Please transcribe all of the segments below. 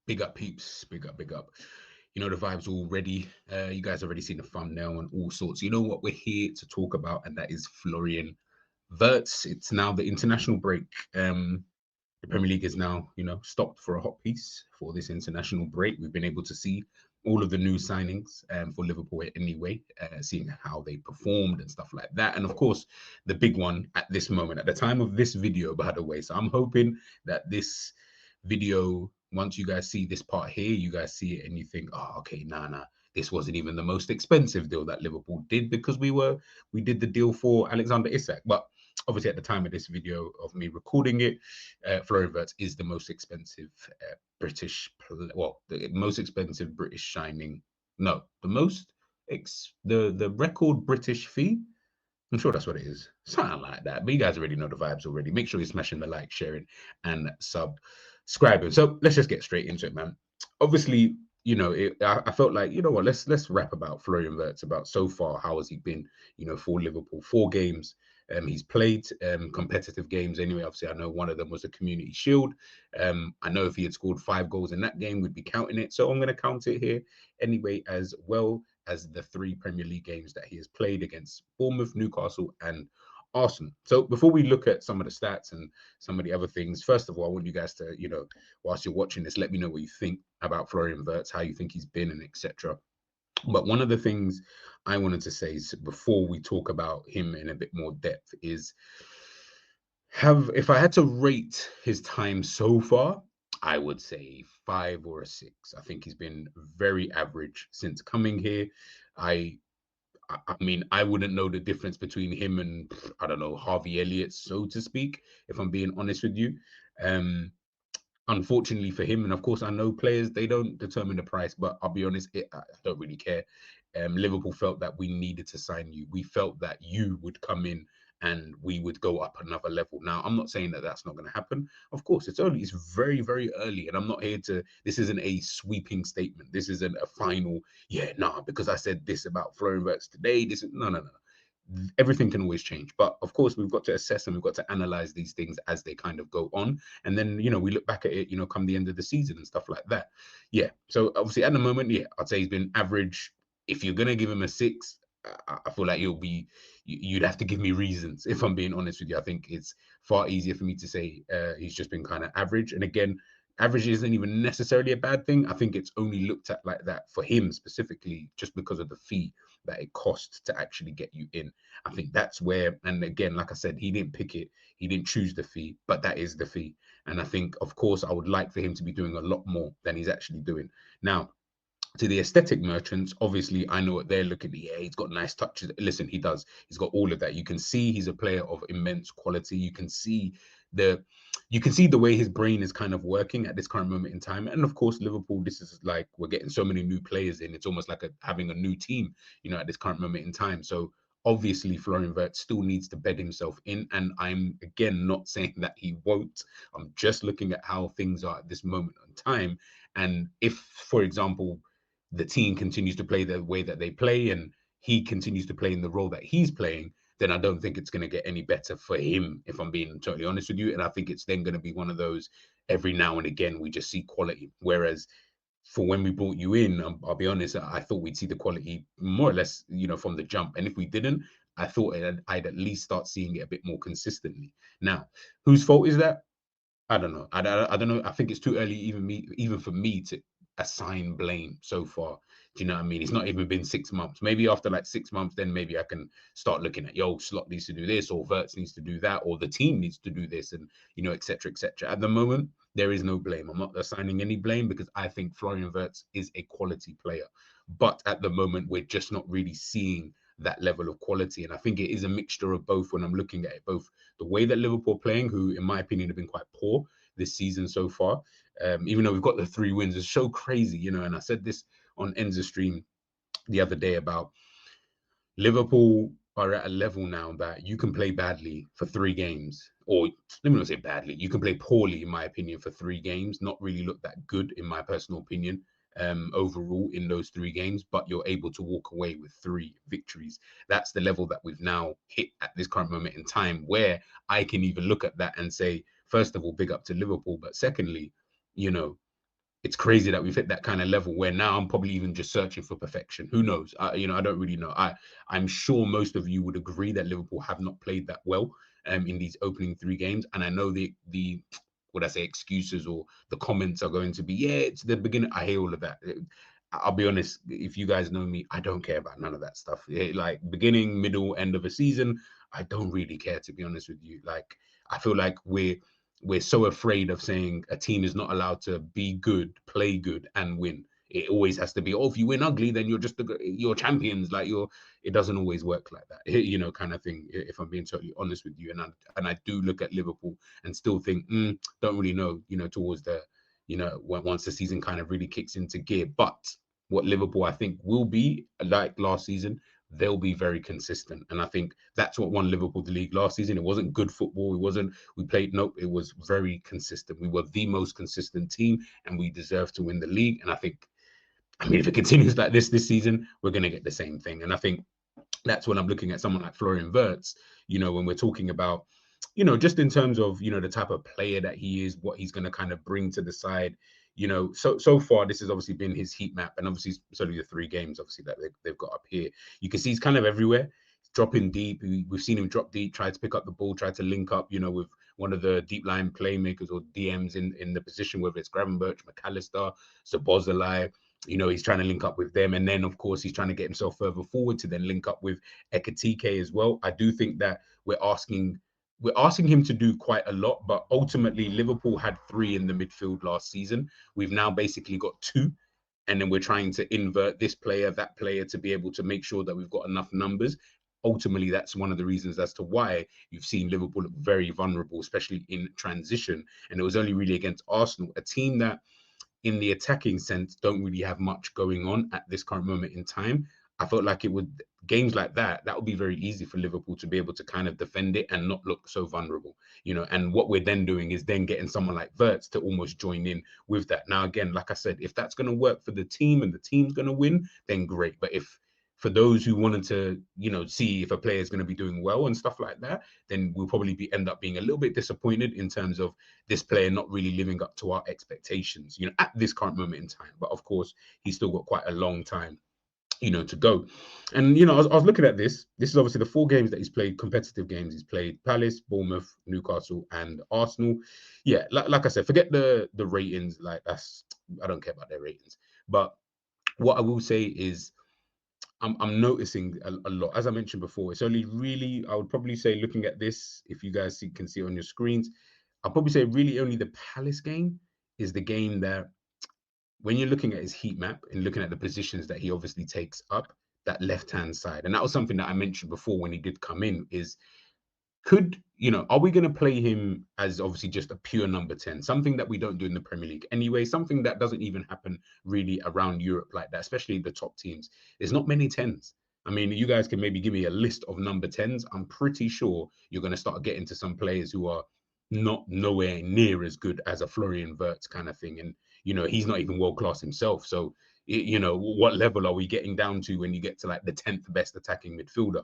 Big up, peeps. Big up, big up. You know the vibes already. You guys already seen the thumbnail and all sorts. You know what we're here to talk about, and that is Florian Wirtz. It's now the international break. The Premier League is now, stopped for a hot piece for this international break. We've been able to see all of the new signings for Liverpool anyway, seeing how they performed and stuff like that. And of course, the big one at this moment, at the time of this video, by the way. So I'm hoping that this video, once you guys see this part here, you guys see it and you think, oh, okay, nah, this wasn't even the most expensive deal that Liverpool did because we did the deal for Alexander Isak. But obviously, at the time of this video of me recording it, Florian Wirtz is the most expensive the most expensive British signing. No, the record British fee. I'm sure that's what it is. Something like that. But you guys already know the vibes already. Make sure you're smashing the like, sharing, and subscribing. So let's just get straight into it, man. Obviously, I felt like, you know what, let's rap about Florian Wirtz, about so far, how has he been, for Liverpool. 4 games he's played, competitive games anyway. Obviously, I know one of them was a Community Shield. I know if he had scored 5 goals in that game, we'd be counting it. So I'm going to count it here anyway, as well as the 3 Premier League games that he has played against Bournemouth, Newcastle, and Arsenal. So before we look at some of the stats and some of the other things, first of all, I want you guys to, whilst you're watching this, let me know what you think about Florian Wirtz, how you think he's been, and etc. But one of the things I wanted to say is, before we talk about him in a bit more depth, is if I had to rate his time so far, I would say 5 or a 6. I think he's been very average since coming here. I mean, I wouldn't know the difference between him and, I don't know, Harvey Elliott, so to speak, if I'm being honest with you. Unfortunately for him, and of course, I know players, they don't determine the price, but I'll be honest, I don't really care. Liverpool felt that we needed to sign you. We felt that you would come in and we would go up another level. Now, I'm not saying that that's not going to happen. Of course, it's early. It's very, very early. And I'm not here to, this isn't a sweeping statement. This isn't a final, because I said this about Florian Wirtz today. No. Everything can always change. But of course, we've got to assess and we've got to analyze these things as they kind of go on. And then, we look back at it, come the end of the season and stuff like that. Yeah. So obviously at the moment, I'd say he's been average. If you're going to give him a 6, I feel like you'd have to give me reasons. If I'm being honest with you, I think it's far easier for me to say he's just been kind of average. And again, average isn't even necessarily a bad thing. I think it's only looked at like that for him specifically, just because of the fee that it costs to actually get you in. I think that's where, and again, like I said, he didn't pick it, he didn't choose the fee, but that is the fee. And I think, of course, I would like for him to be doing a lot more than he's actually doing. Now, to the aesthetic merchants, obviously, I know what they're looking at. Yeah, he's got nice touches. Listen, he does. He's got all of that. You can see he's a player of immense quality. The you can see the way his brain is kind of working at this current moment in time. And of course, Liverpool, this is like, we're getting so many new players in. It's almost like having a new team, at this current moment in time. So obviously, Florian Wirtz still needs to bed himself in. And I'm, again, not saying that he won't. I'm just looking at how things are at this moment in time. And if, for example, the team continues to play the way that they play and he continues to play in the role that he's playing, then I don't think it's going to get any better for him, if I'm being totally honest with you. And I think it's then going to be one of those, every now and again, we just see quality. Whereas for when we brought you in, I'll be honest, I thought we'd see the quality more or less, from the jump. And if we didn't, I thought I'd at least start seeing it a bit more consistently. Now, whose fault is that? I don't know. I don't know. I think it's too early, even for me to assign blame so far. Do you know what I mean? It's not even been 6 months. Maybe after like 6 months, then maybe I can start looking at, Slot needs to do this, or Wirtz needs to do that, or the team needs to do this, and et cetera, et cetera. At the moment, there is no blame. I'm not assigning any blame because I think Florian Wirtz is a quality player. But at the moment, we're just not really seeing that level of quality. And I think it is a mixture of both when I'm looking at it, both the way that Liverpool are playing, who, in my opinion, have been quite poor this season so far. Even though we've got the 3 wins, it's so crazy, and I said this on Enza stream the other day about Liverpool are at a level now that you can play badly for 3 games, or let me not say badly, you can play poorly, in my opinion, for 3 games, not really look that good, in my personal opinion, overall in those 3 games, but you're able to walk away with 3 victories. That's the level that we've now hit at this current moment in time, where I can even look at that and say, first of all, big up to Liverpool, but secondly, it's crazy that we've hit that kind of level where now I'm probably even just searching for perfection. Who knows? I don't really know. I'm sure most of you would agree that Liverpool have not played that well in these opening 3 games, and I know the what I say excuses or the comments are going to be, yeah, it's the beginning. I hear all of that. I'll be honest, if you guys know me, I don't care about none of that stuff. Like beginning, middle, end of a season, I don't really care, to be honest with you. Like I feel like we're so afraid of saying a team is not allowed to be good, play good, and win. It always has to be, oh, if you win ugly, then you're just you're champions. Like it doesn't always work like that, kind of thing. If I'm being totally honest with you, and I do look at Liverpool and still think, don't really know, towards the, once the season kind of really kicks into gear. But what Liverpool, I think, will be like last season, they'll be very consistent. And I think that's what won Liverpool the league last season. It wasn't good football. We played, nope, it was very consistent. We were the most consistent team and we deserve to win the league. And I mean, if it continues like this season, we're going to get the same thing. And I think that's when I'm looking at someone like Florian Wirtz, when we're talking about, just in terms of, the type of player that he is, what he's going to kind of bring to the side. So far, this has obviously been his heat map, and obviously it's only the 3 games, obviously, that they've got up here. You can see he's kind of everywhere, dropping deep. We've seen him drop deep, try to pick up the ball, try to link up, with one of the deep line playmakers or DMs in the position, whether it's Gravenberch, McAllister, Szoboszlai. He's trying to link up with them. And then, of course, he's trying to get himself further forward to then link up with Ekitike as well. I do think that we're asking him to do quite a lot, but ultimately Liverpool had 3 in the midfield last season. We've now basically got 2, and then we're trying to invert this player, that player, to be able to make sure that we've got enough numbers. Ultimately, that's one of the reasons as to why you've seen Liverpool look very vulnerable, especially in transition. And it was only really against Arsenal, a team that in the attacking sense don't really have much going on at this current moment in time. I felt like it would, games like that would be very easy for Liverpool to be able to kind of defend it and not look so vulnerable, and what we're then doing is then getting someone like Wirtz to almost join in with that. Now, again, like I said, if that's going to work for the team and the team's going to win, then great. But if for those who wanted to, see if a player is going to be doing well and stuff like that, then we'll probably end up being a little bit disappointed in terms of this player not really living up to our expectations, at this current moment in time. But of course, he's still got quite a long time, to go. And, I was looking at this. This is obviously the 4 games that he's played, competitive games. He's played Palace, Bournemouth, Newcastle, and Arsenal. Yeah, like I said, forget the ratings. Like I don't care about their ratings. But what I will say is, I'm noticing a lot. As I mentioned before, it's only really, I would probably say, looking at this, if you guys can see it on your screens, I'll probably say really only the Palace game is the game that, when you're looking at his heat map and looking at the positions that he obviously takes up, that left-hand side. And that was something that I mentioned before when he did come in, is are we going to play him as obviously just a pure number 10, something that we don't do in the Premier League anyway, something that doesn't even happen really around Europe like that, especially the top teams. There's not many 10s. I mean, you guys can maybe give me a list of number 10s. I'm pretty sure you're going to start getting to some players who are nowhere near as good as a Florian Wirtz kind of thing. And, he's not even world class himself. So, what level are we getting down to when you get to like the 10th best attacking midfielder,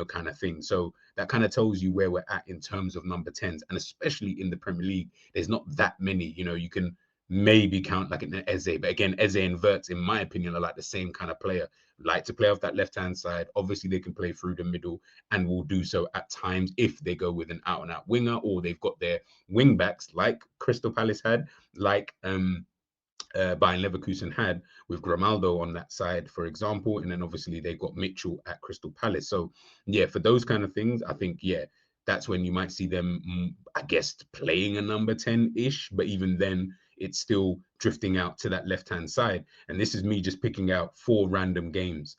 kind of thing. So that kind of tells you where we're at in terms of number 10s. And especially in the Premier League, there's not that many. You can maybe count like an Eze. But again, Eze and Wirtz, in my opinion, are like the same kind of player. Like to play off that left-hand side. Obviously, they can play through the middle and will do so at times if they go with an out-and-out winger, or they've got their wing backs like Crystal Palace had, like Bayer Leverkusen had with Grimaldo on that side, for example. And then obviously they got Mitchell at Crystal Palace. So yeah, for those kind of things, I think, yeah, that's when you might see them, I guess, playing a number 10-ish, but even then it's still drifting out to that left-hand side. And this is me just picking out 4 random games,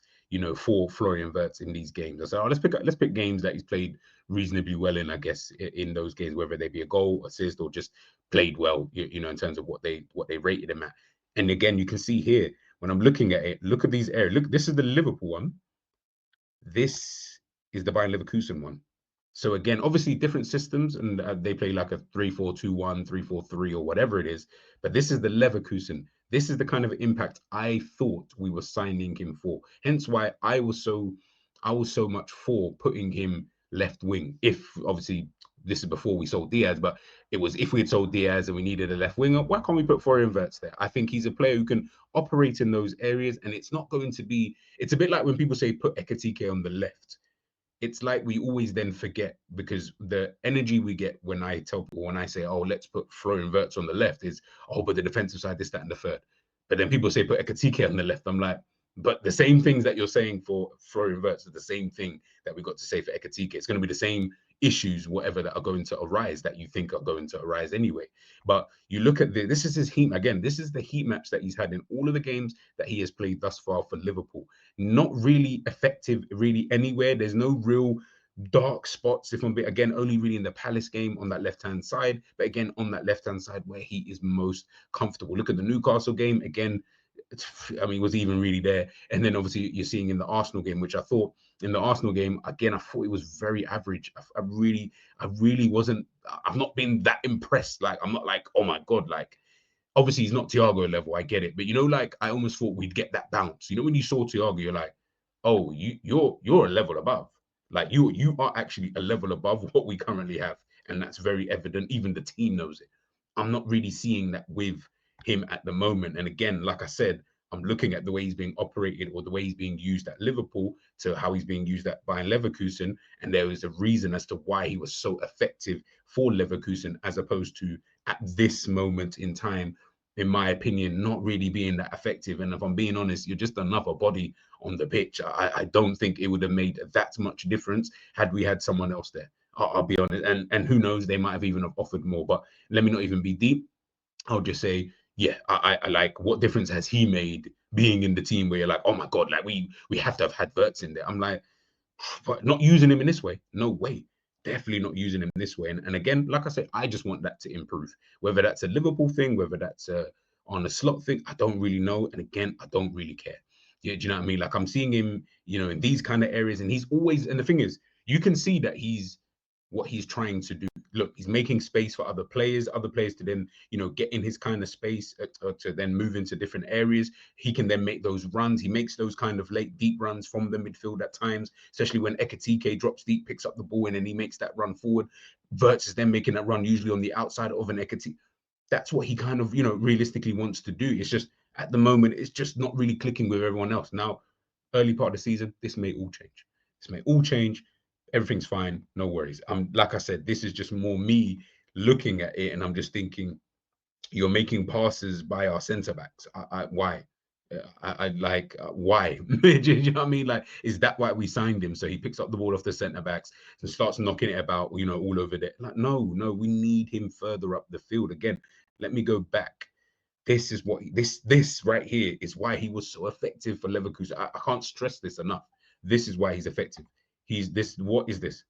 for Florian Wirtz in these games. I said, let's pick games that he's played reasonably well in, I guess, in those games, whether they be a goal, assist, or just played well, in terms of what they rated him at. And again, you can see here, when I'm looking at it, look at these areas. Look, this is the Liverpool one. This is the Bayer Leverkusen one. So again, obviously different systems, and they play like a 3-4-2-1, 3-4-3, or whatever it is. But this is the Leverkusen. This is the kind of impact I thought we were signing him for. Hence why I was so much for putting him left wing. If obviously this is before we sold Diaz, but it was if we had sold Diaz and we needed a left winger, why can't we put Florian Wirtz there? I think he's a player who can operate in those areas, and it's not going to be. It's a bit like when people say put Ekitike on the left. It's like we always then forget, because the energy we get when I tell people, when I say, oh, let's put Florian Wirtz on the left, is, oh, but the defensive side, this, that, and the third. But then people say put Ekitike on the left. I'm like, but the same things that you're saying for Florian Wirtz are the same thing that we got to say for Ekitike. It's going to be the same issues, whatever, that are going to arise, that you think are going to arise anyway. But you look at this is his heat again. This is the heat maps that he's had in all of the games that he has played thus far for Liverpool. Not really effective, really anywhere. There's no real dark spots. If I'm again, only really in the Palace game on that left-hand side, but again on that left-hand side where he is most comfortable. Look at the Newcastle game again. I mean, was he even really there? And then obviously you're seeing in the Arsenal game, which I thought in the Arsenal game, again, I thought it was very average. I really wasn't, I've not been that impressed. Like, I'm not like, oh my God, like, obviously he's not Thiago level, I get it. But, you know, like, I almost thought we'd get that bounce. You know, when you saw Thiago, you're like, oh, you're a level above. Like, you are actually a level above what we currently have. And that's very evident. Even the team knows it. I'm not really seeing that with him at the moment. And again, like I said, I'm looking at the way he's being operated, or the way he's being used at Liverpool, to how he's being used at Bayer Leverkusen. And there is a reason as to why he was so effective for Leverkusen, as opposed to at this moment in time, in my opinion, not really being that effective. And if I'm being honest, you're just another body on the pitch. I don't think it would have made that much difference had we had someone else there. I'll be honest. And who knows, they might have even have offered more. But let me not even be deep. I'll just say, yeah, I like, what difference has he made being in the team where you're like, oh my God, like we have to have had Wirtz in there. I'm like, but not using him in this way. No way. Definitely not using him this way. And again, like I said, I just want that to improve. Whether that's a Liverpool thing, whether that's on a slot thing, I don't really know. And again, I don't really care. Yeah, do you know what I mean? Like, I'm seeing him, you know, in these kind of areas, and he's always, and the thing is, you can see that he's what he's trying to do. Look, he's making space for other players to then, you know, get in his kind of space, to then move into different areas. He can then make those runs. He makes those kind of late deep runs from the midfield at times, especially when Ekitike drops deep, picks up the ball, and then he makes that run forward. Wirtz is then making that run usually on the outside of an Ekitike. That's what he kind of, you know, realistically wants to do. It's just at the moment, it's just not really clicking with everyone else. Now, early part of the season, this may all change. This may all change. Everything's fine, no worries. Like I said, this is just more me looking at it, and I'm just thinking, you're making passes by our centre backs. Why? I like, why? Do you know what I mean? Like, is that why we signed him? So he picks up the ball off the centre backs and starts knocking it about, you know, all over there. Like, no, we need him further up the field. Again, let me go back. This is what this right here is why he was so effective for Leverkusen. I can't stress this enough. This is why he's effective. He's this. What is this?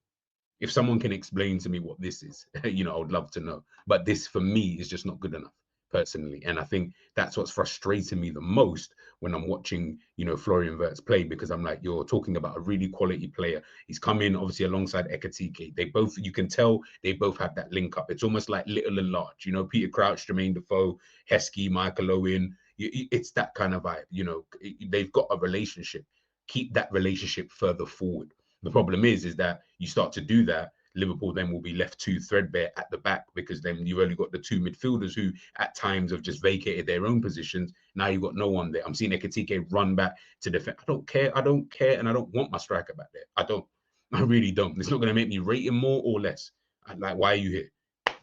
If someone can explain to me what this is, you know, I would love to know. But this, for me, is just not good enough, personally. And I think that's what's frustrating me the most when I'm watching, you know, Florian Wirtz play, because I'm like, you're talking about a really quality player. He's come in, obviously, alongside Ekitike. They both, you can tell, they both have that link up. It's almost like little and large, you know, Peter Crouch, Jermaine Defoe, Heskey, Michael Owen. It's that kind of vibe, you know, they've got a relationship. Keep that relationship further forward. The problem is that you start to do that, Liverpool then will be left too threadbare at the back, because then you've only got the two midfielders who at times have just vacated their own positions. Now you've got no one there. I'm seeing Ekitike run back to defend. I don't care, and I don't want my striker back there. I really don't. It's not going to make me rate him more or less. Like, why are you here?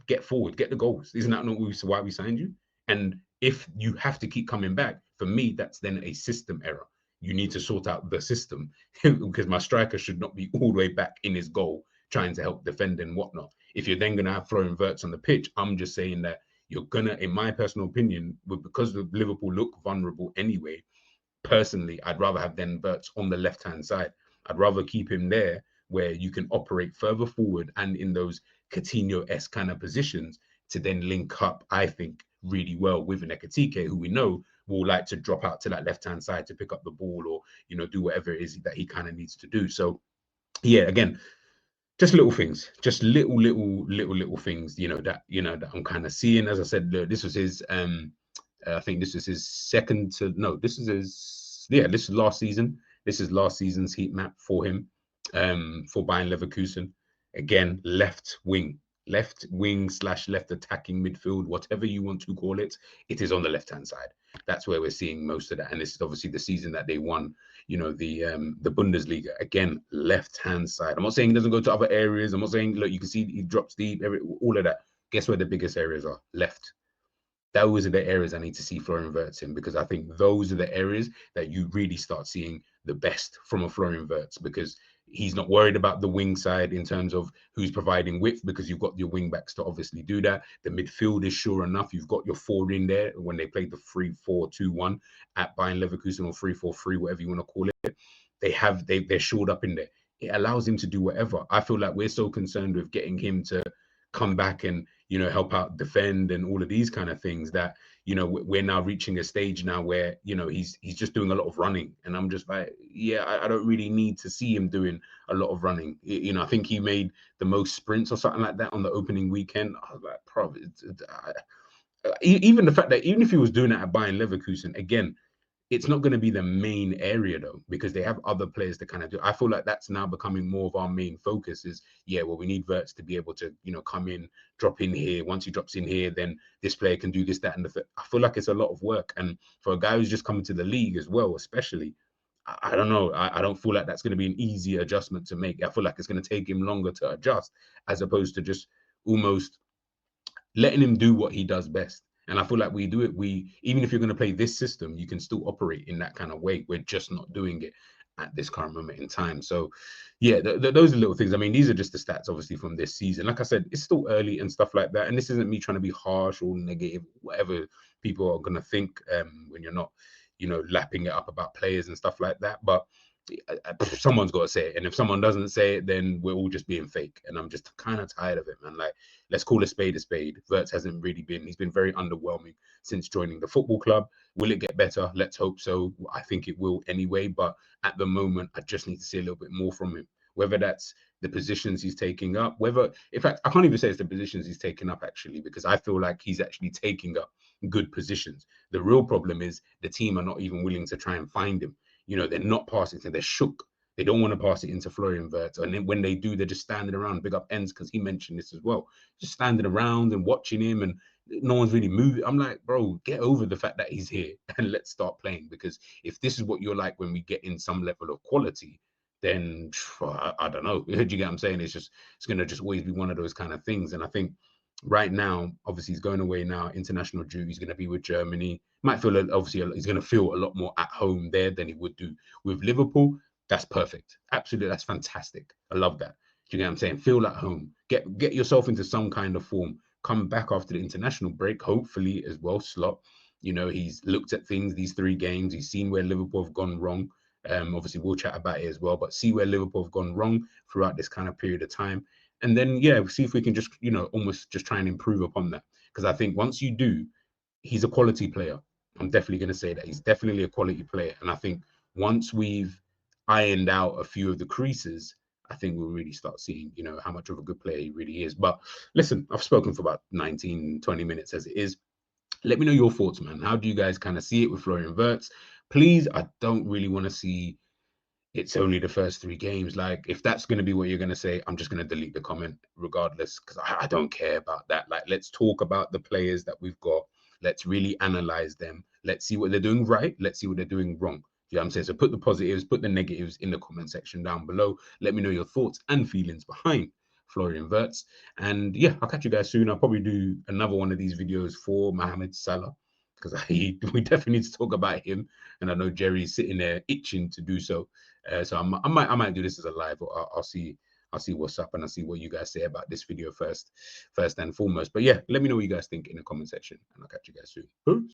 Get forward, get the goals. Isn't that not why we signed you? And if you have to keep coming back, for me, that's then a system error. You need to sort out the system, because my striker should not be all the way back in his goal trying to help defend and whatnot. If you're then going to have Florian Wirtz on the pitch, I'm just saying that you're going to, in my personal opinion, because Liverpool look vulnerable anyway, personally, I'd rather have then Wirtz on the left-hand side. I'd rather keep him there where you can operate further forward and in those Coutinho-esque kind of positions to then link up, I think, really well with an Ekitike, who we know will like to drop out to that left-hand side to pick up the ball, or, you know, do whatever it is that he kind of needs to do. So, yeah, again, just little things, just little things, that I'm kind of seeing. As I said, this was his, I think this is his second to, no, this is his, yeah, this is last season. This is last season's heat map for him, for Bayer Leverkusen. Again, left wing. left wing / left attacking midfield, whatever you want to call it, it is on the left-hand side. That's where we're seeing most of that. And this is obviously the season that they won, the Bundesliga. Again, left-hand side. I'm not saying he doesn't go to other areas. I'm not saying, look, you can see he drops deep, all of that. Guess where the biggest areas are? Left. Those are the areas I need to see Florian Wirtz in, because I think those are the areas that you really start seeing the best from a Florian Wirtz, because he's not worried about the wing side in terms of who's providing width, because you've got your wing backs to obviously do that. The midfield is sure enough. You've got your forward in there when they played the 3-4-2-1 at Bayer Leverkusen, or 3-4-3, whatever you want to call it. They're shored up in there. It allows him to do whatever. I feel like we're so concerned with getting him to come back and help out defend and all of these kind of things that we're now reaching a stage now where he's just doing a lot of running, and I'm just like, yeah, I don't really need to see him doing a lot of running. I think he made the most sprints or something like that on the opening weekend. I was like, probably even the fact that even if he was doing it at Bayern Leverkusen, again, it's not going to be the main area though, because they have other players to kind of do. I feel like that's now becoming more of our main focus is, well, we need Wirtz to be able to, come in, drop in here. Once he drops in here, then this player can do this, that, and the third. I feel like it's a lot of work. And for a guy who's just coming to the league as well, especially, I don't know. I don't feel like that's going to be an easy adjustment to make. I feel like it's going to take him longer to adjust, as opposed to just almost letting him do what he does best. And I feel like we do it. Even if you're going to play this system, you can still operate in that kind of way. We're just not doing it at this current moment in time. So, yeah, those are little things. I mean, these are just the stats, obviously, from this season. Like I said, it's still early and stuff like that. And this isn't me trying to be harsh or negative, whatever people are going to think when you're not, lapping it up about players and stuff like that. But someone's got to say it, and if someone doesn't say it, then we're all just being fake, and I'm just kind of tired of it, man. Like, let's call a spade a spade. Wirtz hasn't really he's been very underwhelming since joining the football club. Will it get better? Let's hope so. I think it will anyway, but at the moment I just need to see a little bit more from him, whether that's the positions he's taking up, in fact, I can't even say it's the positions he's taking up, actually, because I feel like he's actually taking up good positions. The real problem is the team are not even willing to try and find him. They're not passing it. They're shook. They don't want to pass it into Florian Wirtz. And then when they do, they're just standing around. Big up Ends, because he mentioned this as well. Just standing around and watching him, and no one's really moving. I'm like, bro, get over the fact that he's here and let's start playing. Because if this is what you're like when we get in some level of quality, then I don't know. Do you get what I'm saying? It's going to just always be one of those kind of things. And I think right now, obviously, he's going away now, international due. He's going to be with Germany. Might feel, obviously, he's going to feel a lot more at home there than he would do with Liverpool. That's perfect. Absolutely. That's fantastic. I love that. Do you get what I'm saying? Feel at home. Get yourself into some kind of form. Come back after the international break, hopefully, as well. Slot, he's looked at things, these 3 games. He's seen where Liverpool have gone wrong. Obviously, we'll chat about it as well, but see where Liverpool have gone wrong throughout this kind of period of time. And then, see if we can just, almost just try and improve upon that. Because I think once you do, he's a quality player. I'm definitely going to say that. He's definitely a quality player. And I think once we've ironed out a few of the creases, I think we'll really start seeing, how much of a good player he really is. But listen, I've spoken for about 19, 20 minutes as it is. Let me know your thoughts, man. How do you guys kind of see it with Florian Wirtz? Please, I don't really want to see it's only the first 3 games. Like, if that's going to be what you're going to say, I'm just going to delete the comment regardless, because I don't care about that. Like, let's talk about the players that we've got. Let's really analyze them. Let's see what they're doing right. Let's see what they're doing wrong. You know what I'm saying? So put the positives, put the negatives in the comment section down below. Let me know your thoughts and feelings behind Florian Wirtz. And yeah, I'll catch you guys soon. I'll probably do another one of these videos for Mohamed Salah, because we definitely need to talk about him. And I know Jerry's sitting there itching to do so. So I might do this as a live. I'll see what's up, and I'll see what you guys say about this video first and foremost. But yeah, let me know what you guys think in the comment section, and I'll catch you guys soon. Peace.